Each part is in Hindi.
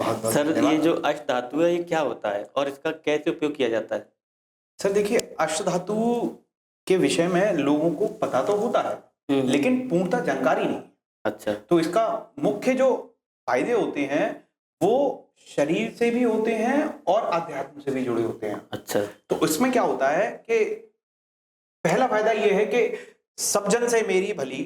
बहुत बहुत सर, ये धन्यवाद। जो अष्ट धातु है, ये क्या होता है और इसका कैसे उपयोग किया जाता है? सर देखिए, अष्ट धातु के विषय में लोगों को पता तो होता है, लेकिन पूर्णतः जानकारी नहीं। अच्छा। तो इसका मुख्य जो फायदे होते हैं वो शरीर से भी होते हैं और अध्यात्म से भी जुड़े होते हैं। अच्छा। तो इसमें क्या होता है कि पहला फायदा ये है कि सब जन से मेरी भली,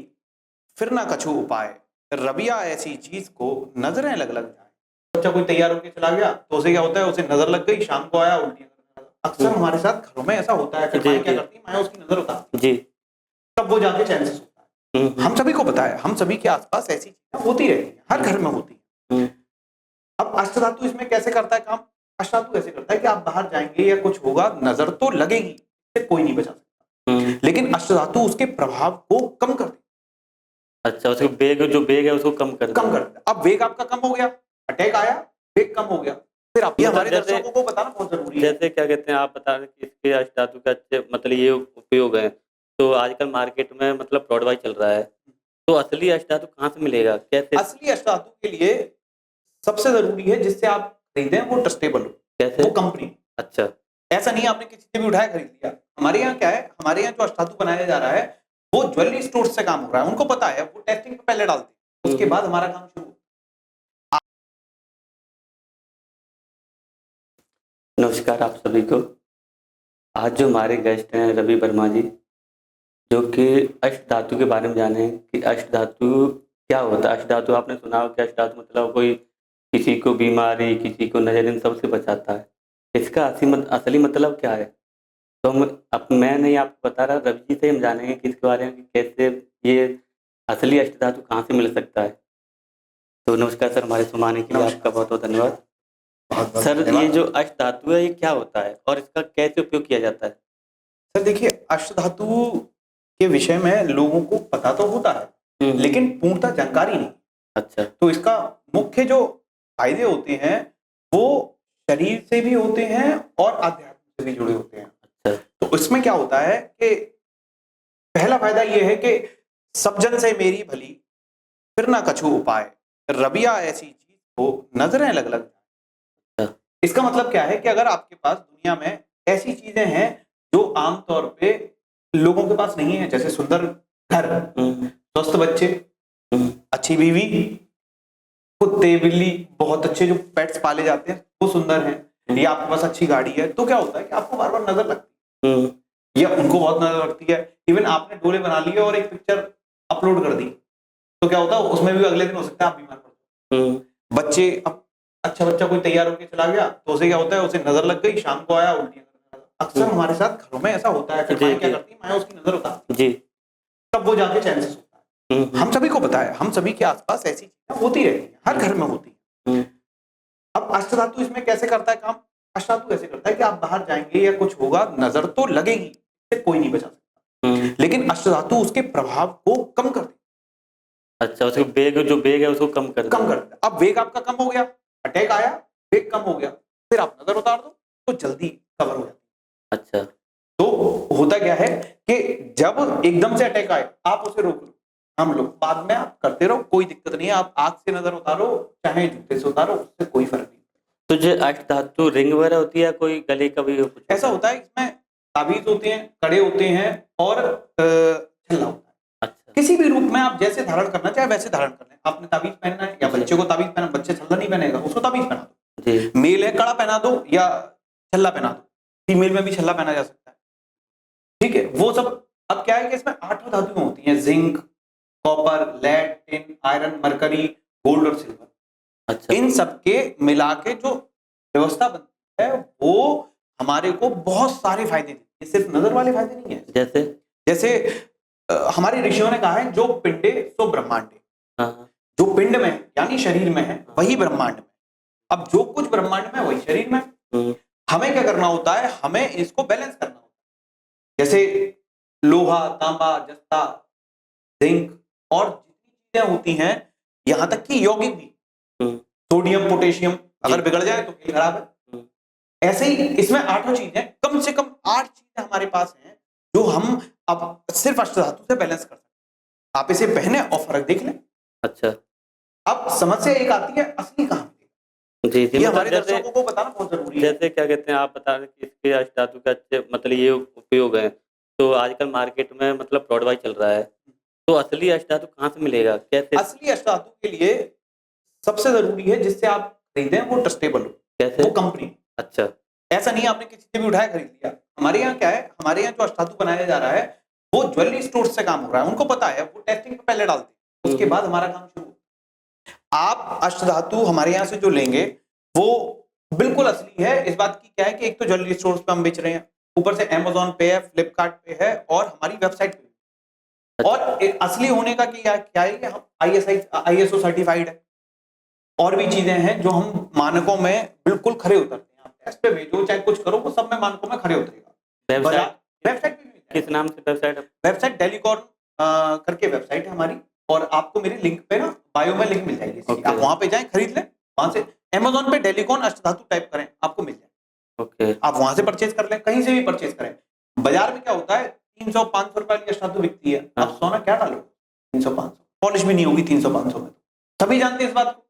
फिर ना कछु उपाय, रबिया ऐसी चीज को नजरें लग लग जाए। बच्चा कोई तैयार होकर चला गया तो उसे क्या होता है, उसे नजर लग गई, शाम को आया उल्टी करने लगा। अक्सर हमारे साथ घरों में ऐसा होता है, फिर जी, माएं क्या जी। करती है, माएं उसकी नजर उतारती जी। है, तब वो जाके चैन से सोता है। हम सभी को पता है, हम सभी के आसपास ऐसी चीजें होती रहती है, हर घर में होती है। अब अष्टधातु इसमें कैसे करता है काम? अष्टधातु ऐसे करता है कि आप बाहर जाएंगे या कुछ होगा, नजर तो लगेगी, इससे कोई नहीं बचा सकता, लेकिन अष्टधातु उसके प्रभाव को कम कर देती है। अच्छा, उसको वेग है उसको कम कर कम कर देता है। अब वेग आपका कम हो गया, अटैक आया, वेग कम हो गया, फिर आप ये मतलब हमारे जैसे दर्शकों को बताना बहुत जरूरी है। जैसे क्या कहते हैं, आप बता रहे हैं कि इसके अष्ट धातु का अच्छे मतलब ये उपयोग है, तो आजकल मार्केट में मतलब फ्रॉड वाई चल रहा है, तो असली अष्ट धातु कहाँ से मिलेगा, कैसे? असली अष्टधातु के लिए सबसे जरूरी है जिससे आप खरीदें वो ट्रस्टेबल हो, कैसे? वो कंपनी। अच्छा। ऐसा नहीं आपने किसी से भी उठाया खरीद लिया। हमारे यहाँ क्या है, हमारे यहाँ जो अष्टधातु बनाया जा रहा है वो ज्वेलरी स्टोर से काम हो रहा है, उनको पता है, वो टेस्टिंग पे पहले डालते हैं, उसके बाद हमारा काम शुरू। नमस्कार आप सभी को। आज जो हमारे गेस्ट हैं रवि वर्मा जी, जो कि अष्ट धातु के बारे में जाने कि अष्ट धातु क्या होता है। अष्ट धातु आपने सुना हो कि अष्ट धातु मतलब कोई किसी को बीमारी, किसी को नजर, इन सब से बचाता है। इसका असली मतलब क्या है, तो मैं नहीं आपको बता रहा, रवि जी से हम जानेंगे कि इसके बारे में कि कैसे ये असली अष्ट धातु कहाँ से मिल सकता है। तो नमस्कार सर, हमारे सुनने के लिए आपका बहुत बहुत धन्यवाद। बहुत बहुत सर, ये धन्यवाद। जो अष्ट धातु है, ये क्या होता है और इसका कैसे उपयोग किया जाता है? सर देखिए, अष्टधातु के विषय में लोगों को पता तो होता है, लेकिन पूर्णतः जानकारी नहीं। अच्छा। तो इसका मुख्य जो फायदे होते हैं वो शरीर से भी होते हैं और अध्यात्म से भी जुड़े होते हैं। अच्छा। तो इसमें क्या होता है कि पहला फायदा ये है कि सब जन से मेरी भली, फिर ना कछु उपाय, रबिया ऐसी चीज को नजरें लग लग जाए। इसका मतलब क्या है कि अगर आपके पास दुनिया में ऐसी चीजें हैं जो आमतौर पे लोगों के पास नहीं है, जैसे सुंदर घर, स्वस्थ बच्चे, अच्छी बीवी, कुत्ते बिल्ली, बहुत अच्छे जो पेट्स पाले जाते हैं वो सुंदर हैं, या आपके पास अच्छी गाड़ी है, तो क्या होता है कि आपको बार बार नजर लगती है, या उनको बहुत नजर लगती है। इवन आपने डोले बना लिए और एक पिक्चर अपलोड कर दी, तो क्या होता है उसमें भी अगले दिन हो सकता है आप बीमार पड़ जाओ। बच्चे, अब अच्छा बच्चा कोई तैयार होकर चला गया तो उसे क्या होता है, उसे नजर लग गई, शाम को आया उल्टी करने लगा। अक्सर हमारे साथ घरों में ऐसा होता है, फिर माएं क्या करती है, माएं उसकी नजर उतारती है, तब वो जाके चैन से सोता है। हम सभी को पता है, हम सभी के आसपास ऐसी चीजें होती रहती है, हर घर में होती है। अब अष्टधातु इसमें कैसे करता है काम? अष्टधातु ऐसे करता है कि आप बाहर जाएंगे या कुछ होगा, नजर तो लगेगी, इससे कोई नहीं बचा सकता, लेकिन अष्टधातु उसके प्रभाव को कम कर देती है। अच्छा, उसको वेग है उसको कम कर देता है। अब वेग आपका कम हो गया, अटैक आया, वेग कम हो गया, फिर आप नजर उतार दो तो जल्दी कवर हो जाती है। अच्छा। तो होता क्या है कि जब एकदम से अटैक आए आप उसे रोक लो, हम लोग बाद में आप करते रहो, कोई दिक्कत नहीं है, आप आग से नजर उतारो चाहे जूते से उतारो, उससे कोई फर्क नहीं। तो जो अष्ट धातु रिंग वगैरह होती है, कोई गले का भी कुछ ऐसा होता है, इसमें ताबीज होते हैं, कड़े होते हैं और छल्ला होता है। अच्छा। किसी भी रूप में आप जैसे धारण करना चाहे वैसे धारण करना है। आपने ताबीज पहनना है या बच्चे को ताबीज पहना, बच्चे छल्ला नहीं पहनेगा, उसको ताबीज पहना दो। मेल है कड़ा पहना दो या छल्ला पहना दो, फीमेल में भी छल्ला पहना जा सकता है, ठीक है, वो सब। अब क्या है कि इसमें 8 धातुएं होती हैं, zinc, copper, lead, tin, iron, mercury, gold और सिल्वर। अच्छा। इन सबके मिला के जो व्यवस्था बनती है वो हमारे को बहुत सारे फायदे देती है, सिर्फ नजर वाले फायदे नहीं है। जैसे जैसे हमारे ऋषियों ने कहा है, जो पिंडे सो ब्रह्मांडे। जो पिंड में यानी शरीर में है वही ब्रह्मांड में। अब जो कुछ ब्रह्मांड में वही शरीर में। हमें क्या करना होता है, हमें इसको बैलेंस करना होता है। जैसे लोहा, तांबा, जस्ता, जिंक और जितनी चीजें होती हैं, यहां तक कि यौगिक भी, सोडियम, पोटेशियम, अगर बिगड़ जाए तो खेल खराब है। ऐसे ही इसमें 8 चीजें, कम से कम 8 चीजें हमारे पास हैं जो हम अब सिर्फ अष्टधातु से बैलेंस कर सकते हैं। आप इसे पहने और फर्क देख लें। अच्छा। अब समस्या एक आती है, असली कहां मिलेगा? जी जी, ये मतलब हमारे जैसे दर्शकों को बताना बहुत जरूरी है। जैसे क्या कहते हैं, आप बता रहे हैं कि इसके अष्ट धातु का अच्छे मतलब ये उपयोग है, तो आजकल मार्केट में मतलब फ्रॉड चल रहा है, तो असली अष्ट धातु कहाँ से मिलेगा, कैसे असली अष्टधातु के लिए सबसे जरूरी है जिससे आप खरीदें वो ट्रस्टेबल हो, कैसे? वो कंपनी। अच्छा ऐसा नहीं आपने किसी से भी उठाया खरीद लिया। हमारे यहाँ क्या है, हमारे यहाँ जो अष्टधातु बनाया जा रहा है वो ज्वेलरी स्टोर से काम हो रहा है, उनको पता है, वो टेस्टिंग पे पहले डालते हैं, उसके बाद हमारा काम शुरू। आप अष्टधातु हमारे यहाँ से जो लेंगे वो बिल्कुल असली है। इस बात की क्या है कि एक तो ज्वेलरी स्टोर पे हम बेच रहे हैं, ऊपर से अमेजोन पे है, फ्लिपकार्ट पे है और हमारी वेबसाइट पे। और असली होने का क्या क्या है कि हम ISO सर्टिफाइड है, और भी चीजें हैं जो हम मानकों में बिल्कुल खरे उतरते हैं। आप टेस्ट पे भेजो चाहे कुछ करो, वो सब में मानकों में खरे उतरेगा। वेबसाइट वेबसाइट पे भी किस नाम से वेबसाइट है? वेबसाइट डेलीकॉर्न करके वेबसाइट है हमारी, और आपको मेरे लिंक पे ना बायो में लिंक मिल जाएगी इसकी। Okay. आप वहां पे जाएं, खरीद लें वहां से। अमेजोन पे डेलीकॉन अष्टधातु टाइप करें, आपको मिल जाए। ओके आप वहां से परचेज कर लें, कहीं से भी परचेज करें। बाजार में क्या होता है, 300-500 रुपए की अष्टधातु बिकती है। आप सोना क्या डालो 300-500, पॉलिश भी नहीं होगी 300-500 में। सभी जानते हैं इस बात को।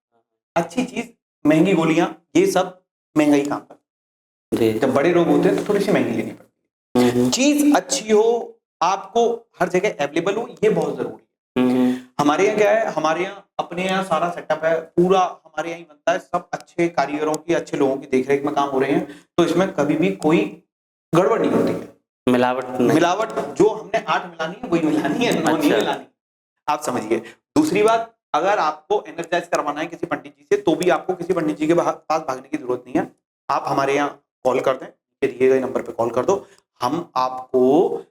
अच्छी चीज महंगी गोलियां, ये सब महंगाई काम करती जी है। जब बड़े रोग होते हैं तो थोड़ी सी महंगी लेनी पड़ती है। चीज अच्छी हो, आपको हर जगह अवेलेबल हो, ये बहुत जरूरी है। हमारे यहाँ क्या है, हमारे यहाँ अपने यहाँ सारा सेटअप है, पूरा हमारे यहाँ ही बनता है, सब अच्छे कारीगरों की, अच्छे लोगों की देखरेख में काम हो रहे हैं, तो इसमें कभी भी कोई गड़बड़ नहीं होती है। मिलावट नहीं। मिलावट जो हमने 8 मिलानी है वही मिलानी है, 9 नहीं अच्छा। मिलानी। आप समझिए। दूसरी बात, अगर आपको एनर्जाइज करवाना है किसी पंडित जी से, तो भी आपको किसी पंडित जी के पास भागने की जरूरत नहीं है। आप हमारे यहाँ कॉल कर दें, दिए गए नंबर पे कॉल कर दो, हम आपको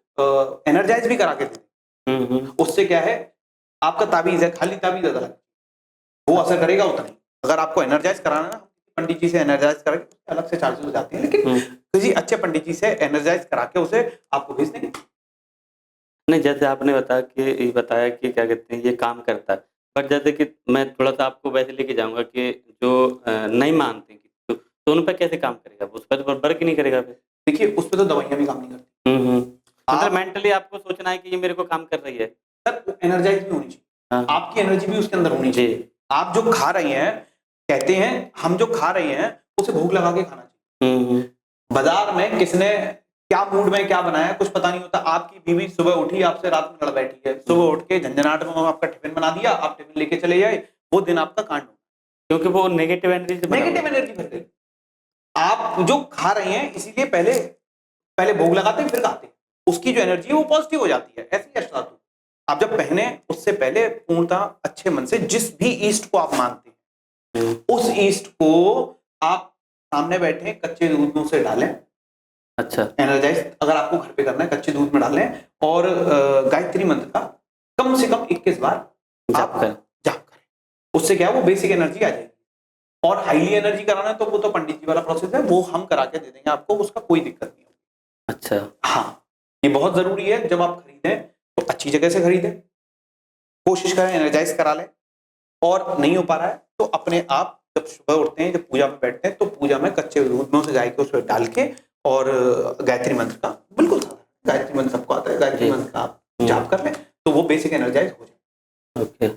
एनर्जाइज भी करा के दें। उससे क्या है, आपका ताबीज है, खाली ताबीज अदा वो असर करेगा उतना ही। अगर आपको एनर्जाइज कराना है ना, पंडित जी से एनर्जाइज करा के अलग से चार्जेस हो जाते हैं, लेकिन किसी अच्छे पंडित जी से एनर्जाइज करा के उसे आपको भेज देंगे। नहीं, जैसे आपने बताया कि क्या कहते हैं ये काम करता है, पर जैसे कि मैं थोड़ा सा आपको वैसे लेके जाऊंगा कि जो नहीं मानते हैं तो उन पर कैसे काम करेगा, उस पर तो वर्क ही नहीं करेगा फिर। देखिए, उस पर तो दवाइयां भी काम नहीं करती। मतलब मेंटली आपको सोचना है कि ये मेरे को काम कर रही है। सर एनर्जाइज भी होनी चाहिए, आपकी एनर्जी भी उसके अंदर होनी चाहिए। आप जो खा रहे हैं, कहते हैं हम जो खा रहे हैं उसे भूख लगा के खाना चाहिए। बाजार में किसने क्या मूड में क्या बनाया कुछ पता नहीं होता। आपकी बीवी सुबह उठी, आपसे रात में लड़ बैठी है, सुबह उठ के झंझनाट में आपका टिफिन बना दिया, आप टिफिन लेके चले जाए, वो दिन आपका कांड हो, क्योंकि वो नेगेटिव एनर्जी भर गई। आप जो खा रहे हैं इसीलिए पहले भोग लगाते हैं फिर खाते हैं, उसकी जो एनर्जी है वो पॉजिटिव हो जाती है। ऐसी अष्टधातु आप जब पहने उससे पहले पूर्णतः अच्छे मन से जिस भी ईस्ट को आप मानते हैं उस ईस्ट को आप सामने बैठे कच्चे दूध में उसे डालें। अच्छा, एनर्जाइज अगर आपको घर पे करना है कच्चे दूध में डालें, और गायत्री मंत्र का कम से कम 21 बार जाप करें। उससे क्या है, वो बेसिक एनर्जी आ जाएगी। और हाईली एनर्जी कराना है तो वो तो पंडित जी वाला प्रोसेस है, वो हम करा के दे देंगे आपको, उसका कोई दिक्कत नहीं होगी। अच्छा हाँ, ये बहुत जरूरी है। जब आप खरीदें तो अच्छी जगह से खरीदें, कोशिश करें एनर्जाइज करा लें, और नहीं हो पा रहा है तो अपने आप जब सुबह उठते हैं, जब पूजा में बैठते हैं, तो पूजा में कच्चे दूध में उसे गाय के उसमें डाल के और गायत्री मंत्र का बिल्कुल गायत्री मंत्र सबको आता है, गायत्री मंत्र का आप जाप कर लें तो वो बेसिक एनर्जाइज हो जाए। ओके।